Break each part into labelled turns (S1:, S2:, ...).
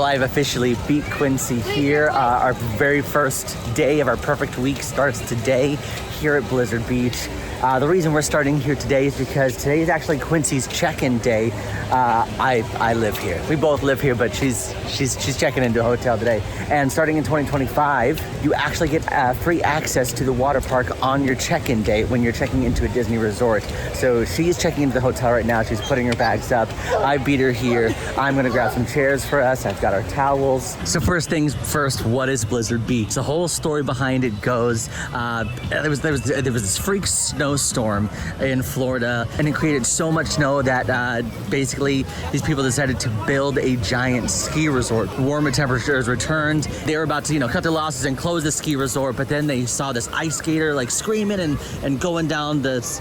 S1: I've officially beat Quincy here. Our very first day of our perfect week starts today here at Blizzard Beach. The reason we're starting here today is because today is actually Quincy's check-in day. I live here. We both live here, but she's checking into a hotel today. And starting in 2025, you actually get free access to the water park on your check-in day when you're checking into a Disney resort. So she is checking into the hotel right now. She's putting her bags up. I beat her here. I'm gonna grab some chairs for us. I've got our towels. So first things first, what is Blizzard Beach? The whole story behind it goes, there was this freak snowstorm in Florida, and it created so much snow that basically these people decided to build a giant ski resort. Warmer temperatures returned. They were about to, cut their losses and close the ski resort, but then they saw this ice skater like screaming and going down this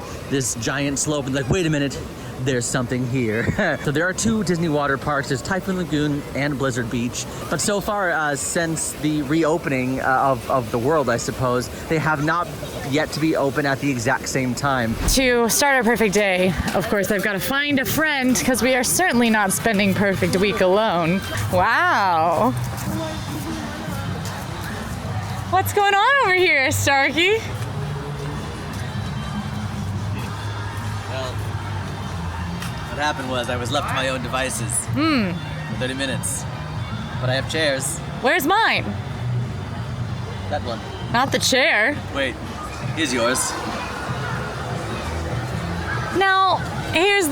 S1: giant slope, and like, wait a minute, there's something here. So there are two Disney water parks. There's Typhoon Lagoon and Blizzard Beach. But so far, since the reopening of the world, I suppose, they have not yet to be open at the exact same time.
S2: To start our perfect day, of course, I've got to find a friend because we are certainly not spending perfect week alone. Wow. What's going on over here, Starkey?
S1: What happened was I was left to my own devices for 30 minutes. But I have chairs.
S2: Where's mine?
S1: That one.
S2: Not the chair.
S1: Wait, here's yours.
S2: Now, here's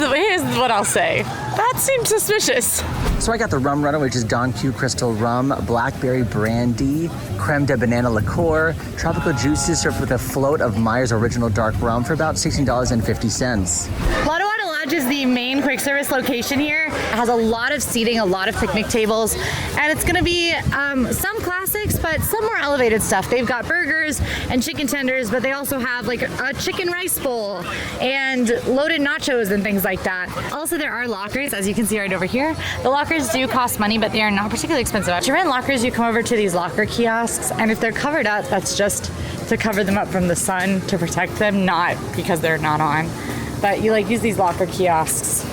S2: what I'll say. That seems suspicious.
S1: So I got the rum runner, which is Don Q Crystal Rum, blackberry brandy, creme de banana liqueur, tropical juices served with a float of Meyer's original dark rum for about $16.50.
S2: Lottawatta Lodge is the main quick service location here. It has a lot of seating, a lot of picnic tables, and it's gonna be some classics, but some more elevated stuff. They've got burgers and chicken tenders, but they also have like a chicken rice bowl and loaded nachos and things like that. Also, there are lockers, as you can see right over here. The lockers do cost money, but they are not particularly expensive. To rent lockers, you come over to these locker kiosks, and if they're covered up, that's just to cover them up from the sun to protect them, not because they're not on. But you use these locker kiosks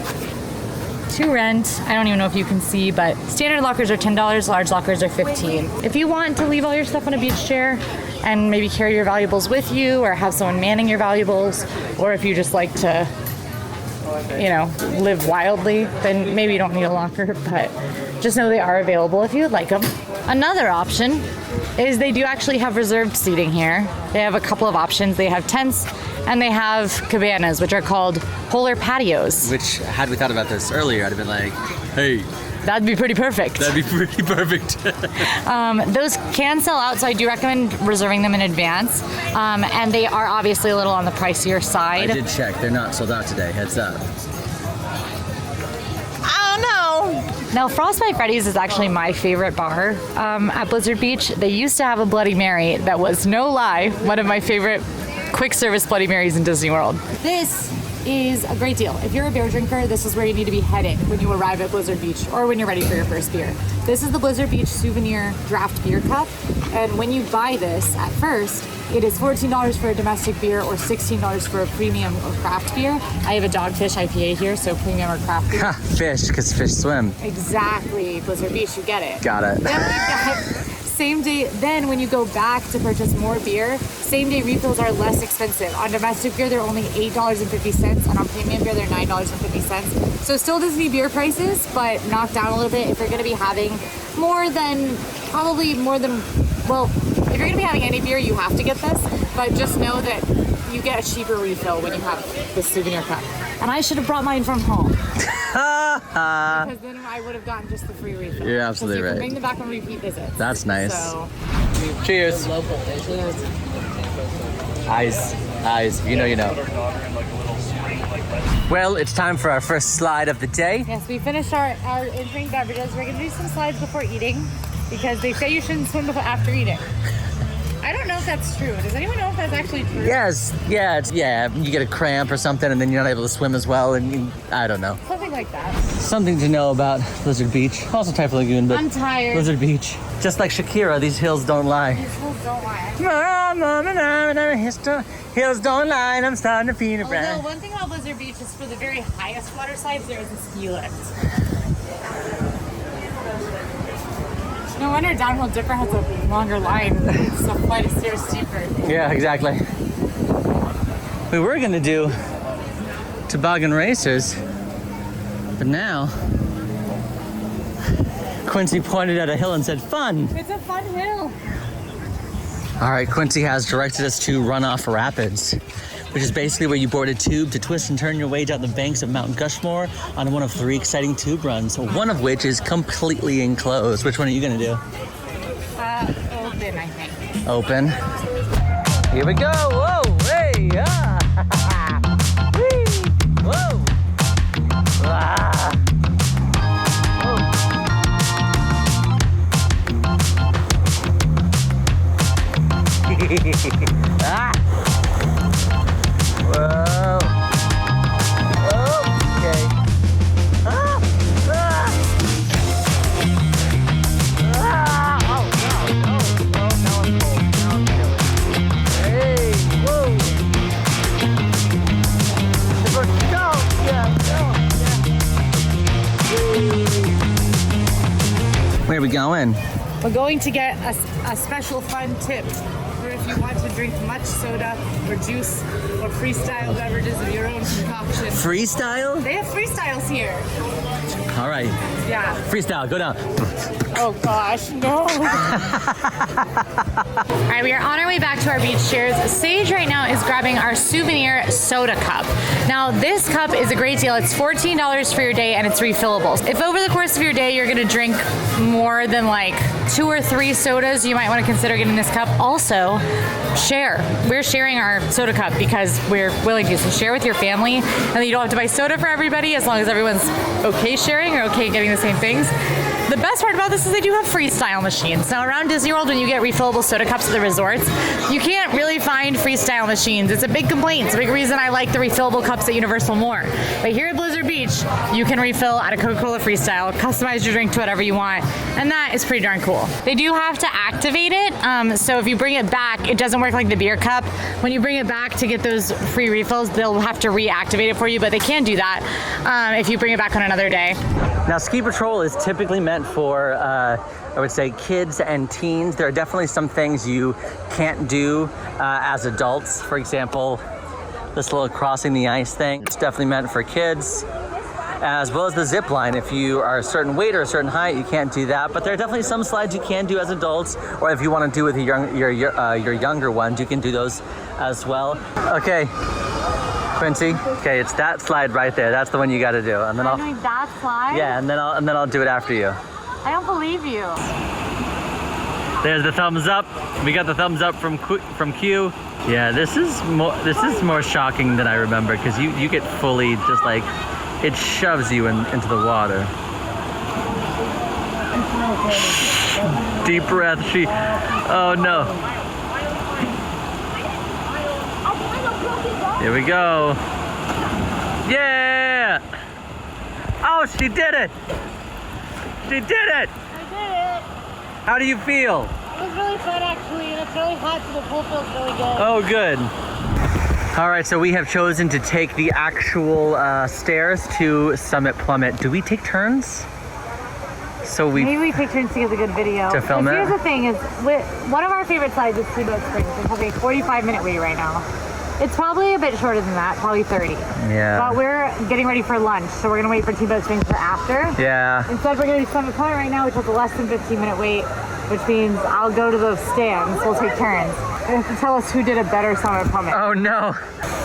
S2: to rent. I don't even know if you can see, but standard lockers are $10, large lockers are $15. If you want to leave all your stuff on a beach chair and maybe carry your valuables with you or have someone manning your valuables, or if you just like to, live wildly, then maybe you don't need a locker, but just know they are available if you would like them. Another option is they do actually have reserved seating here. They have a couple of options. They have tents and they have cabanas, which are called polar patios.
S1: Which, had we thought about this earlier, I'd have been like, hey.
S2: That'd be pretty perfect.
S1: That'd be pretty perfect.
S2: Those can sell out, so I do recommend reserving them in advance. And they are obviously a little on the pricier side.
S1: I did check. They're not sold out today. Heads up.
S2: I don't know. Now, Frostbite Freddy's is actually my favorite bar at Blizzard Beach. They used to have a Bloody Mary that was, no lie, one of my favorite quick service Bloody Marys in Disney World. This is a great deal. If you're a beer drinker, this is where you need to be headed when you arrive at Blizzard Beach or when you're ready for your first beer. This is the Blizzard Beach souvenir draft beer cup, and when you buy this at first, it is $14 for a domestic beer or $16 for a premium or craft beer. I have a Dogfish IPA here, so premium or craft beer.
S1: Ha, fish, because fish swim.
S2: Exactly, Blizzard Beach, you get it.
S1: Got it.
S2: Then we've got same day, then when you go back to purchase more beer, same day refills are less expensive. On domestic beer, they're only $8.50, and on premium beer, they're $9.50. So still Disney beer prices, but knocked down a little bit if you're gonna be having if you're gonna be having any beer, you have to get this, but just know that you get a cheaper refill when you have this souvenir cup. And I should have brought mine from home. Because then I would have gotten just the free refill.
S1: You're absolutely right.
S2: You can bring them back on repeat visits.
S1: That's nice.
S2: So,
S1: cheers.
S2: Cheers.
S1: Eyes. You know. Well, it's time for our first slide of the day.
S2: Yes, we finished our in-drink beverages. We're gonna do some slides before eating because they say you shouldn't swim after eating. I don't know if that's true. Does anyone know if that's actually true?
S1: Yes, yeah. You get a cramp or something, and then you're not able to swim as well, and I don't know.
S2: Something like that.
S1: Something to know about Blizzard Beach. Also Typhoon Lagoon, but
S2: I'm tired.
S1: Blizzard Beach. Just like Shakira, these hills don't lie.
S2: These hills don't lie.
S1: Hills don't lie, and I'm starting to feel it.
S2: Although one thing about Blizzard Beach is for the very highest water slides, there is a ski lift. No wonder Downhill Dipper has a longer line. It's a flight of stairs steeper.
S1: Yeah, exactly. We were gonna do toboggan racers, but now Quincy pointed at a hill and said, fun.
S2: It's a fun hill.
S1: All right, Quincy has directed us to Runoff Rapids, which is basically where you board a tube to twist and turn your way down the banks of Mount Gushmore on one of 3 exciting tube runs, one of which is completely enclosed. Which one are you gonna do?
S2: Open, I think.
S1: Open. Here we go. Whoa, hey, ah. Whee. Whoa. Ah. Ah. Whoa. Okay. Ah. Ah. Ah. Oh, no, no, no, now I'm cold. Now I'm chilly. Hey, whoa. Go, yeah, go, yeah. Where are we going?
S2: We're going to get a special fun tip for if you want to drink much soda or juice or freestyle beverages of your own concoction.
S1: Freestyle?
S2: They have freestyles here.
S1: All right.
S2: Yeah.
S1: Freestyle, go down.
S2: Oh gosh, no. All right, we are on our way back to our beach chairs. Sage right now is grabbing our souvenir soda cup. Now this cup is a great deal. It's $14 for your day and it's refillable. If over the course of your day you're gonna drink more than like 2 or 3 sodas, you might want to consider getting this cup. Also, share. We're sharing our soda cup because we're willing to. So share with your family, and then you don't have to buy soda for everybody as long as everyone's okay sharing or okay getting the same things. The best part about this is they do have freestyle machines. Now around Disney World, when you get refillable soda cups at the resorts, you can't really find freestyle machines. It's a big complaint. It's a big reason I like the refillable cups at Universal more. But here at Blizzard Beach, you can refill at a Coca-Cola Freestyle, customize your drink to whatever you want, and that is pretty darn cool. They do have to activate it, so if you bring it back, it doesn't work like the beer cup. When you bring it back to get those free refills, they'll have to reactivate it for you, but they can do that if you bring it back on another day.
S1: Now, Ski Patrol is typically meant for, I would say, kids and teens. There are definitely some things you can't do as adults. For example, this little crossing the ice thing. It's definitely meant for kids, as well as the zip line. If you are a certain weight or a certain height, you can't do that. But there are definitely some slides you can do as adults, or if you want to do with your younger ones, you can do those as well. Okay. Quincy, okay, it's that slide right there. That's the one you got to do, and then
S2: I'm doing that slide?
S1: Yeah, and then I'll do it after you.
S2: I don't believe you.
S1: There's the thumbs up. We got the thumbs up from Q. Yeah, this is more shocking than I remember because you get fully just like it shoves you into the water. Deep breath. Oh no. Here we go. Yeah! Oh, she did it! She did it!
S2: I did it.
S1: How do you feel?
S2: It was really fun actually, and it's really hot, so the pool feels really good.
S1: Oh, good. All right, so we have chosen to take the actual stairs to Summit Plummet. Do we take turns?
S2: Maybe we take turns to get a good video.
S1: To film it?
S2: Here's the thing is, one of our favorite slides is Steamboat Springs. It's having a 45-minute wait right now. It's probably a bit shorter than that, probably 30.
S1: Yeah.
S2: But we're getting ready for lunch, so we're gonna wait for Steamboat Springs for after.
S1: Yeah.
S2: Instead, we're gonna do Summit Plummet right now, which has a less than 15-minute wait, which means I'll go to those stands. We'll take turns. You have to tell us who did a better Summit Plummet.
S1: Oh no.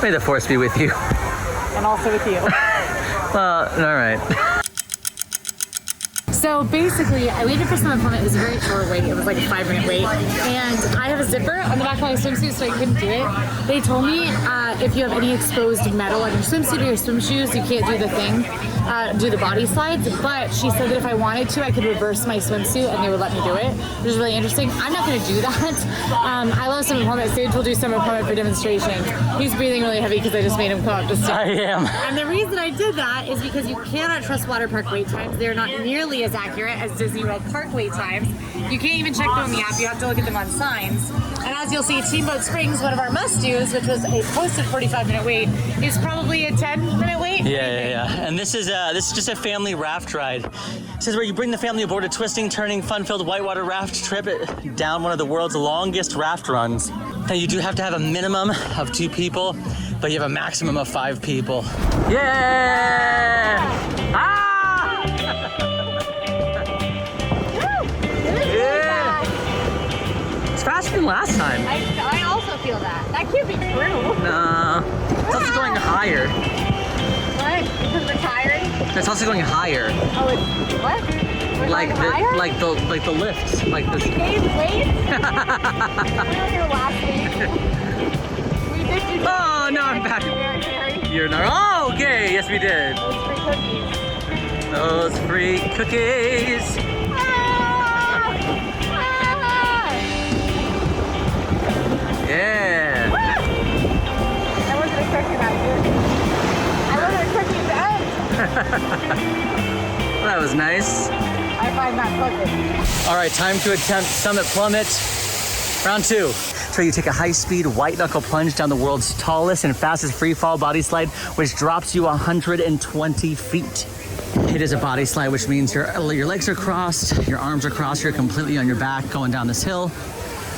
S1: May the force be with you.
S2: And also with you.
S1: Well, all right.
S2: So basically, I waited for Summit Plummet. It was a very short wait. It was like a 5-minute wait. And I have a zipper on the back of my swimsuit, so I couldn't do it. They told me if you have any exposed metal on your swimsuit or your swim shoes, you can't do the thing, do the body slides. But she said that if I wanted to, I could reverse my swimsuit and they would let me do it, which is really interesting. I'm not going to do that. I love Summit Plummet. Sage will do Summit Plummet for demonstration. He's breathing really heavy because I just made him come up the stairs.
S1: I am.
S2: And the reason I did that is because you cannot trust water park wait times. They're not nearly as accurate as Disney World park wait times. You can't even check them on the app. You have to look at them on signs. And as you'll see, Steamboat Springs, one of our must-dos, which was a posted 45-minute wait, is probably a 10-minute wait.
S1: Yeah. And this is just a family raft ride. This is where you bring the family aboard a twisting, turning, fun-filled whitewater raft trip down one of the world's longest raft runs. Now you do have to have a minimum of 2 people, but you have a maximum of 5 people. Yeah! Ah! Yeah! It's faster than last time.
S2: I also feel that. That can't be true.
S1: Nah. It's also going higher.
S2: What? Because we're tired?
S1: It's also going higher.
S2: Oh, it's what? We're
S1: Like
S2: going higher?
S1: like the lifts. Like this.
S2: We gained weight? We were here last week. We did do
S1: Oh, no, I'm back. You're not. Oh, okay. Yes, we did.
S2: Those free
S1: Those free
S2: cookies.
S1: cookies. Yeah.
S2: I wasn't expecting that, dude. I wasn't expecting that.
S1: That was nice.
S2: I find that perfect.
S1: All right, time to attempt Summit Plummet. Round 2. So you take a high-speed white knuckle plunge down the world's tallest and fastest free fall body slide, which drops you 120 feet. It is a body slide, which means your legs are crossed, your arms are crossed, you're completely on your back going down this hill.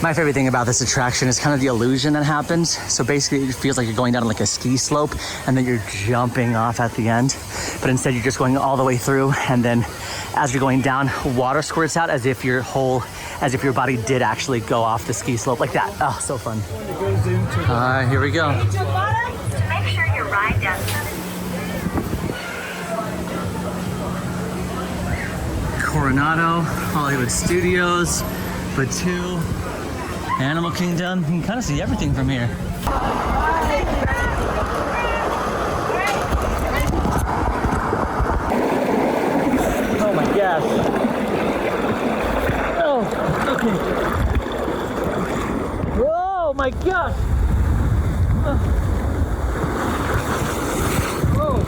S1: My favorite thing about this attraction is kind of the illusion that happens. So basically it feels like you're going down like a ski slope and then you're jumping off at the end. But instead you're just going all the way through, and then as you're going down, water squirts out as if your body did actually go off the ski slope like that. Oh, so fun. Here we go.
S3: Make sure you ride down.
S1: Coronado, Hollywood Studios, Batu, Animal Kingdom. You can kind of see everything from here. Oh my gosh. Oh, okay. Whoa, my gosh. Whoa.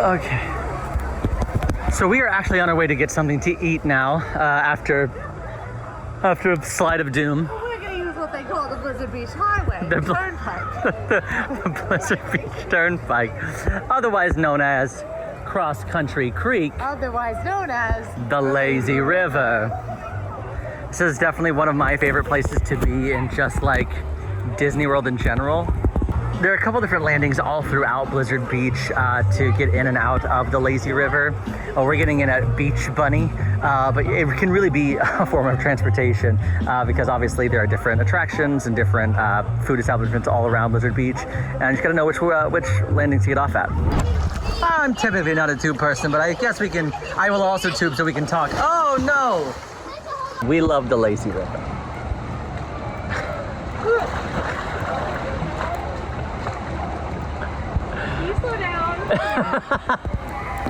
S1: Okay. So we are actually on our way to get something to eat now after a slide of doom.
S2: We're going to use what they call the Blizzard Beach Highway,
S1: The
S2: Turnpike.
S1: the Blizzard Beach Turnpike, otherwise known as Cross Country Creek,
S2: Otherwise known as
S1: the Lazy River. This is definitely one of my favorite places to be in just like Disney World in general. There are a couple different landings all throughout Blizzard Beach to get in and out of the Lazy River. We're getting in at Beach Bunny, but it can really be a form of transportation because obviously there are different attractions and different food establishments all around Blizzard Beach, and you just gotta know which landings to get off at. I'm typically not a tube person, but I guess I will also tube so we can talk. Oh no! We love the Lazy River.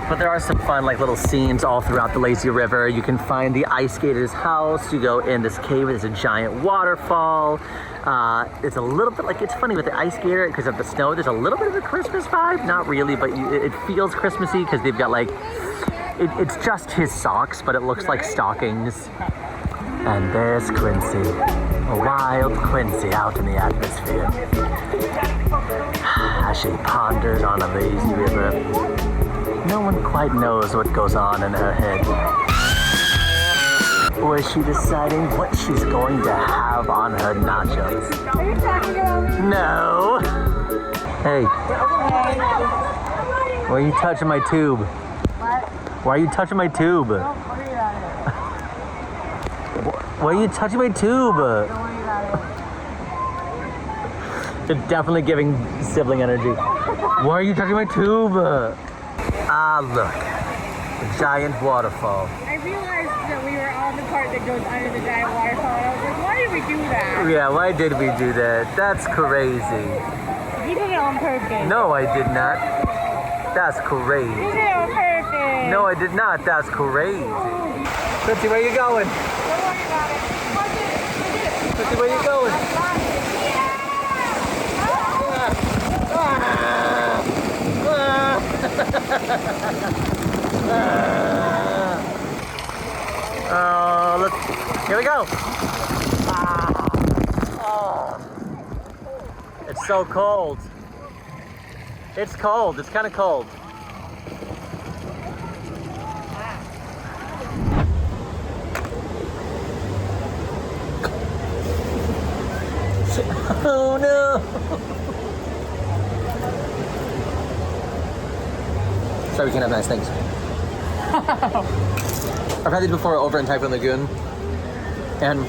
S1: But there are some fun like little scenes all throughout the Lazy River. You can find the ice skater's house. You go in this cave, there's a giant waterfall. It's a little bit like, it's funny with the ice skater because of the snow, there's a little bit of a Christmas vibe. Not really, but it feels Christmassy because they've got like, it's just his socks, but it looks like stockings. And there's Quincy, a wild Quincy out in the atmosphere. As she ponders on a lazy river, no one quite knows what goes on in her head. Or is she deciding what she's going to have on her nachos?
S2: Are you talking about me?
S1: No! Hey, why are you touching my tube?
S2: What?
S1: Why are you touching my tube?
S2: Don't worry about it.
S1: Why are you touching my tube?
S2: Don't worry about
S1: It's definitely giving sibling energy. Why are you touching my tube? Ah, look. A giant waterfall.
S2: I realized that we were on the part that goes under the giant waterfall, and I was like, why did we do that?
S1: Yeah, why did we do that? That's crazy.
S2: You did it on purpose.
S1: No, I did not. That's crazy.
S2: You did it on purpose.
S1: No, I did not. That's crazy. Quincy, where you going?
S2: Don't worry about it. Watch it.
S1: Quincy, where you going? Oh, look. Here we go. Oh. It's so cold. It's cold. It's kind of cold. Oh no! Sorry, we can't have nice things. I've had these before over in Typhoon Lagoon, and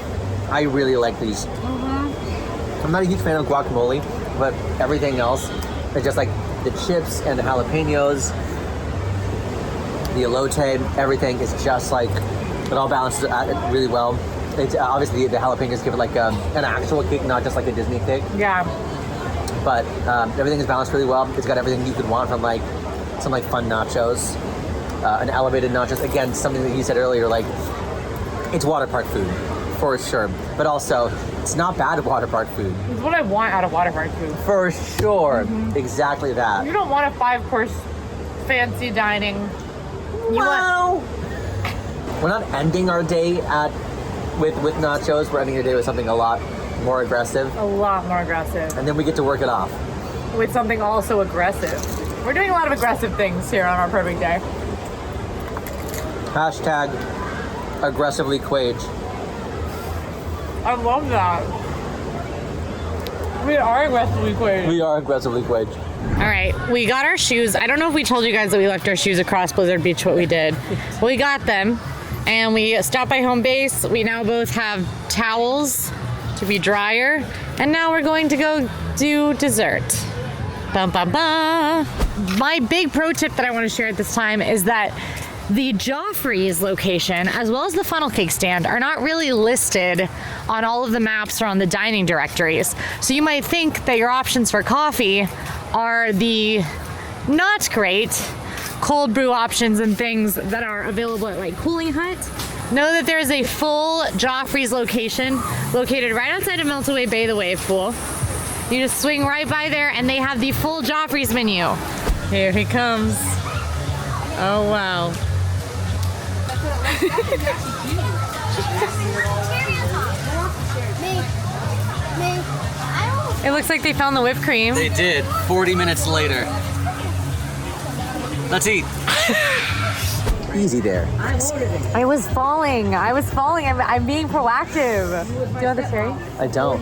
S1: I really like these. I'm not a huge fan of guacamole, but everything else is just like the chips and the jalapenos, the elote, everything is just like, it all balances out really well. It's obviously the jalapenos give it like an actual kick, not just like a Disney kick.
S2: Yeah.
S1: But everything is balanced really well. It's got everything you could want from like some like fun nachos, an elevated nachos. Again, something that you said earlier, like it's water park food for sure. But also, it's not bad water park food.
S2: It's what I want out of water park food.
S1: For sure, exactly that.
S2: You don't want a 5-course fancy dining.
S1: Wow. We're not ending our day with nachos. We're ending our day with something a lot more aggressive.
S2: A lot more aggressive.
S1: And then we get to work it off.
S2: With something also aggressive. We're doing a lot of aggressive things here on our perfect day.
S1: Hashtag aggressively Quage.
S2: I love that. We are aggressively Quage.
S1: We are aggressively Quage.
S2: All right, we got our shoes. I don't know if we told you guys that we left our shoes across Blizzard Beach, what we did. We got them, and we stopped by home base. We now both have towels to be drier, and now we're going to go do dessert. Bum, bum, bum. My big pro tip that I want to share at this time is that the Joffrey's location, as well as the funnel cake stand, are not really listed on all of the maps or on the dining directories. So you might think that your options for coffee are the not great cold brew options and things that are available at like Cooling Hut. Know that there's a full Joffrey's location located right outside of Meltaway Bay, the wave pool. You just swing right by there and they have the full Joffrey's menu. Here he comes. Oh wow. It looks like they found the whipped cream.
S1: They did. 40 minutes later. Let's eat. Easy there.
S2: I was falling. I'm being proactive. Do you want the cherry?
S1: I don't.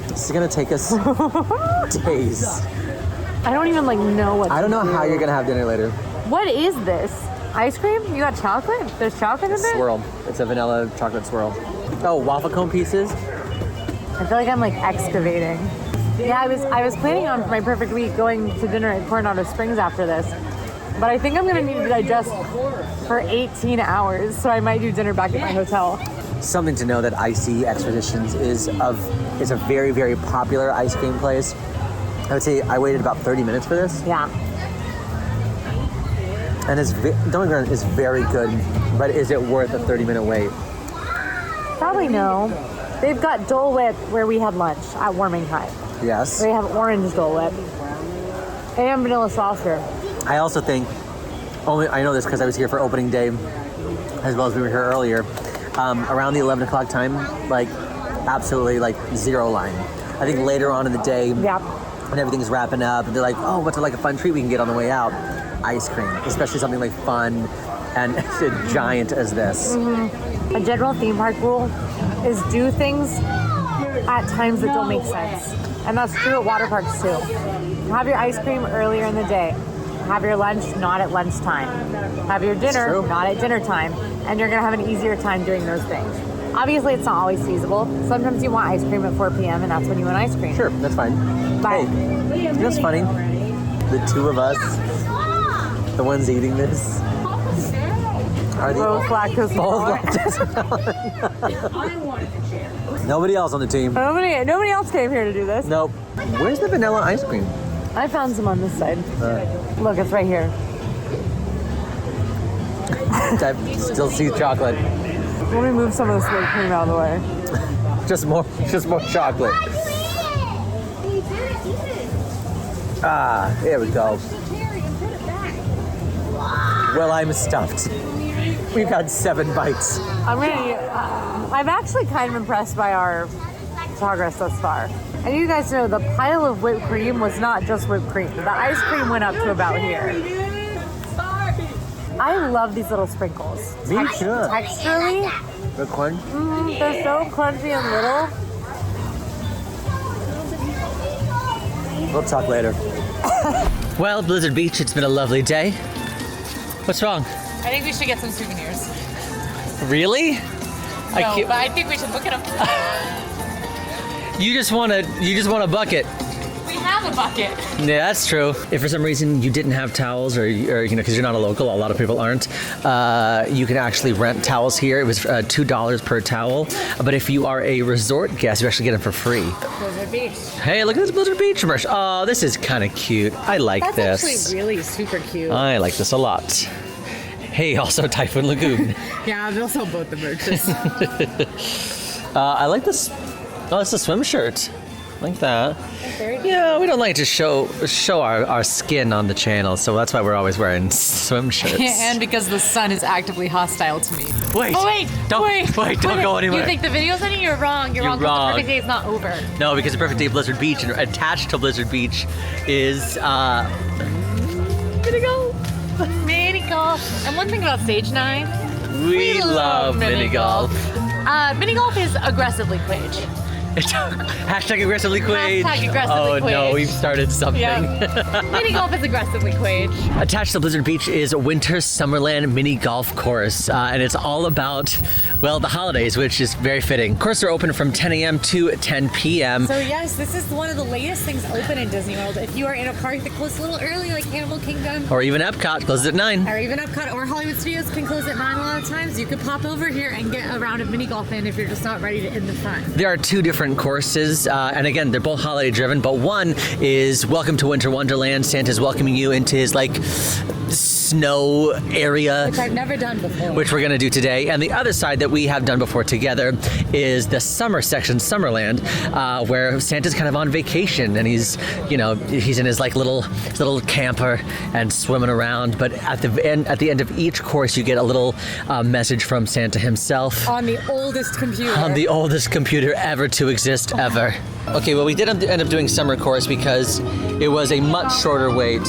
S1: This is gonna take us days.
S2: I don't even know what.
S1: I don't know how you're gonna have dinner later.
S2: What is this? Ice cream? You got chocolate? There's chocolate in there?
S1: Swirl. It's a vanilla chocolate swirl. Oh, waffle cone pieces?
S2: I feel like I'm excavating. Yeah, I was planning on for my perfect week going to dinner at Coronado Springs after this. But I think I'm gonna need to digest for 18 hours, so I might do dinner back at my hotel.
S1: Something to know that Icy Expeditions is a very, very popular ice cream place. I would say I waited about 30 minutes for this.
S2: Yeah.
S1: And don't get me wrong, it's very good, but is it worth a 30-minute wait?
S2: Probably no. They've got Dole Whip where we had lunch at Warming Hut.
S1: Yes.
S2: They have orange Dole Whip and vanilla saucer.
S1: I also think, I know this because I was here for opening day, as well as we were here earlier, around the 11 o'clock time, absolutely zero line. I think later on in the day, when everything's wrapping up, and they're like, oh, what's a fun treat we can get on the way out? Ice cream, especially something fun and giant as this.
S2: Mm-hmm. A general theme park rule is do things at times that don't make sense. And that's true at water parks too. Have your ice cream earlier in the day. Have your lunch not at lunchtime. Have your dinner not at dinner time. And you're gonna have an easier time doing those things. Obviously it's not always feasible. Sometimes you want ice cream at 4 p.m. and that's when you want ice cream.
S1: Sure, that's fine.
S2: But
S1: hey, you know what's funny? The two of us, the ones eating this, are the
S2: both lactose
S1: intolerant. Nobody else on the team.
S2: Nobody else came here to do this.
S1: Nope. Where's the vanilla ice cream?
S2: I found some on this side. Look, it's right here.
S1: I still see chocolate.
S2: Let me move some of this whipped cream out of the way.
S1: Just more chocolate. Ah, there we go. Well, I'm stuffed. We've had 7 bites.
S2: I'm actually kind of impressed by our progress thus far. And you guys know the pile of whipped cream was not just whipped cream. The ice cream went up to about here. I love these little sprinkles.
S1: Me too.
S2: Texturally,
S1: The corn?
S2: they're so crunchy and little.
S1: We'll talk later. Well, Blizzard Beach, it's been a lovely day. What's wrong?
S2: I think we should get some souvenirs.
S1: Really?
S2: But I think we should look at them.
S1: You just want a bucket.
S2: We have a bucket.
S1: Yeah, that's true. If for some reason you didn't have towels, or because you're not a local, a lot of people aren't, you can actually rent towels here. It was $2 per towel. But if you are a resort guest, you actually get them for free.
S2: Blizzard Beach.
S1: Hey, look at this Blizzard Beach commercial. Oh, this is kind of cute. I like this.
S2: That's actually really super cute.
S1: I like this a lot. Hey, also Typhoon Lagoon.
S2: Yeah, they'll sell both the merches.
S1: I like this. Oh, it's a swim shirt. Like that. Yeah, we don't like to show our skin on the channel, so that's why we're always wearing swim shirts.
S2: And because the sun is actively hostile to me.
S1: Wait!
S2: Oh wait!
S1: Don't go anywhere.
S2: You think the video's ending? You're wrong. You're wrong. 'Cause the perfect day is not over.
S1: No, because the perfect day Blizzard Beach, and attached to Blizzard Beach is
S2: Mini golf. And one thing about Stage 9,
S1: we love mini golf.
S2: Mini golf is aggressively quage.
S1: Hashtag aggressively quage.
S2: Hashtag aggressively
S1: oh
S2: quage.
S1: no, we've started something.
S2: Yeah. Mini golf is aggressively quage.
S1: Attached to Blizzard Beach is Winter Summerland Mini Golf Course, and it's all about, well, the holidays, which is very fitting. Courses are open from 10 a.m. to 10 p.m.
S2: So yes, this is one of the latest things open in Disney World. If you are in a park that closes a little early, like Animal Kingdom,
S1: Or even Epcot closes at 9.
S2: or even Epcot or Hollywood Studios can close at 9 a lot of times, you could pop over here and get a round of mini golf in if you're just not ready to end the fun.
S1: There are 2 different courses, and again, they're both holiday driven, but one is Welcome to Winter Wonderland. Santa's welcoming you into his snow area,
S2: Which I've never done before.
S1: which we're gonna do today. And the other side that we have done before together is the summer section, Summerland, where Santa's kind of on vacation, and he's in his little camper and swimming around. But at the end of each course, you get a little message from Santa himself.
S2: On the oldest computer.
S1: On the oldest computer ever to exist ever. Okay, well, we did end up doing summer course because it was a much shorter wait.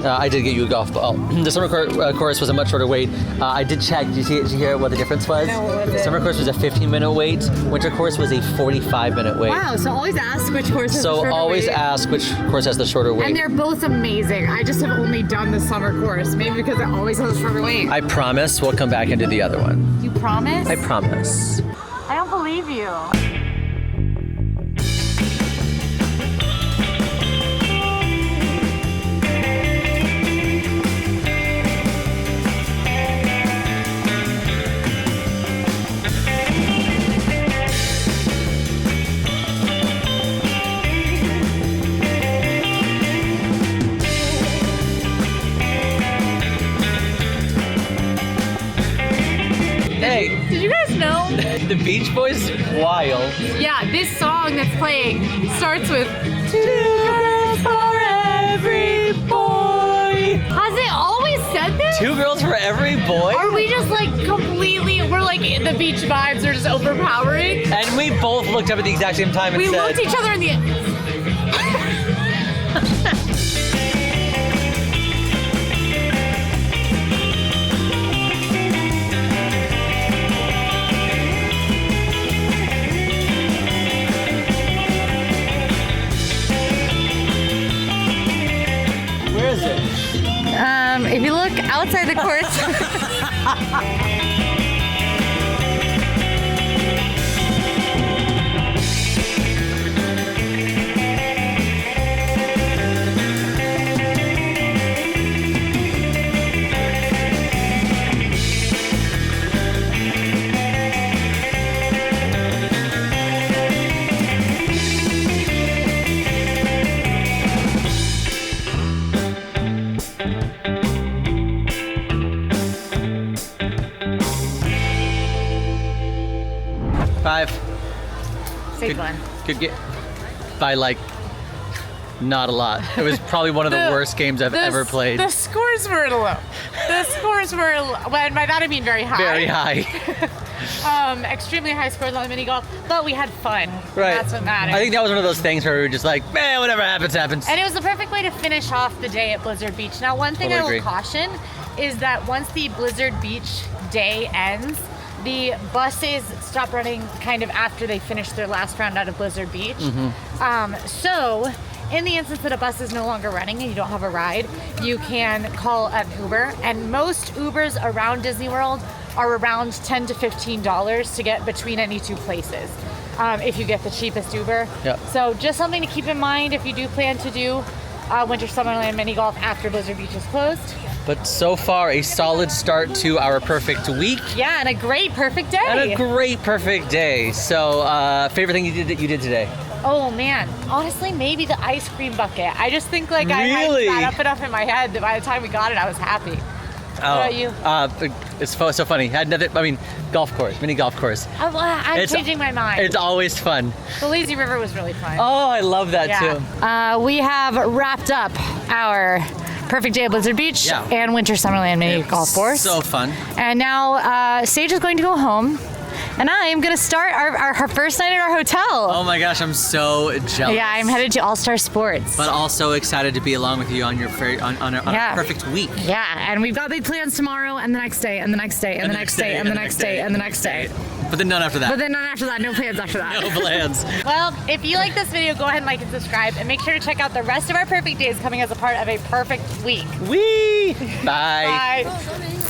S1: I did get you a golf ball. The summer course was a much shorter wait. I did check. Did you hear what the difference was?
S2: No, what was
S1: The
S2: it?
S1: summer course was a 15-minute wait. Winter course was a 45-minute wait.
S2: Wow, so always ask which course has the
S1: So
S2: shorter
S1: always
S2: wait.
S1: ask which course has the shorter wait.
S2: And they're both amazing. I just have only done the summer course, maybe because it always has a shorter wait.
S1: I promise we'll come back and do the other one.
S2: You promise?
S1: I promise.
S2: I don't believe you.
S1: Hey,
S2: Did you guys know?
S1: the Beach Boys is wild.
S2: Yeah, this song that's playing starts with Two girls for every boy. Has it always said this?
S1: 2 girls for every boy?
S2: Are we just we're like the beach vibes are just overpowering?
S1: And we both looked up at the exact same time and
S2: We
S1: said,
S2: looked each other in the
S1: where is it?
S2: if you look outside the course.
S1: Five.
S2: Safe one.
S1: Could get by Not a lot. It was probably one of the worst games I've ever played.
S2: The scores were low. The scores were, and by that I mean very high.
S1: Very high.
S2: Extremely high scores on the mini golf, but we had fun.
S1: Right.
S2: That's what matters.
S1: I think that was one of those things where we were just like, man, whatever happens, happens.
S2: And it was the perfect way to finish off the day at Blizzard Beach. Now, one thing
S1: Totally
S2: I will
S1: agree.
S2: caution is that once the Blizzard Beach day ends, the buses stop running kind of after they finish their last round out of Blizzard Beach. So, in the instance that a bus is no longer running and you don't have a ride, you can call an Uber. And most Ubers around Disney World are around $10 to $15 to get between any two places, if you get the cheapest Uber.
S1: Yep.
S2: So just something to keep in mind if you do plan to do Winter Summerland Mini Golf after Blizzard Beach is closed.
S1: But so far, a solid start to our perfect week.
S2: Yeah, and a great perfect day.
S1: And a great perfect day. So, favorite thing you did today?
S2: Oh man, honestly, maybe the ice cream bucket. I just think like
S1: Really?
S2: I had that up enough in my head that by the time we got it, I was happy. What about you?
S1: It's so funny. Had another, golf course, mini golf course.
S2: I'm changing my mind.
S1: It's always fun.
S2: The Lazy River was really fun.
S1: Oh, I love that too.
S2: We have wrapped up our perfect day at Blizzard Beach and Winter Summerland Mini Golf Course.
S1: So fun.
S2: And now Sage is going to go home. And I am going to start our first night at our hotel.
S1: Oh my gosh, I'm so jealous.
S2: Yeah, I'm headed to All Star Sports.
S1: But also excited to be along with you on your on a perfect week.
S2: Yeah, and we've got big plans tomorrow and the next day and the next day and the next day and the next day and the next day.
S1: But then none after that.
S2: No plans after that.
S1: No plans.
S2: Well, if you like this video, go ahead and like and subscribe, and make sure to check out the rest of our perfect days coming as a part of a perfect week.
S1: Wee! Bye.
S2: Bye.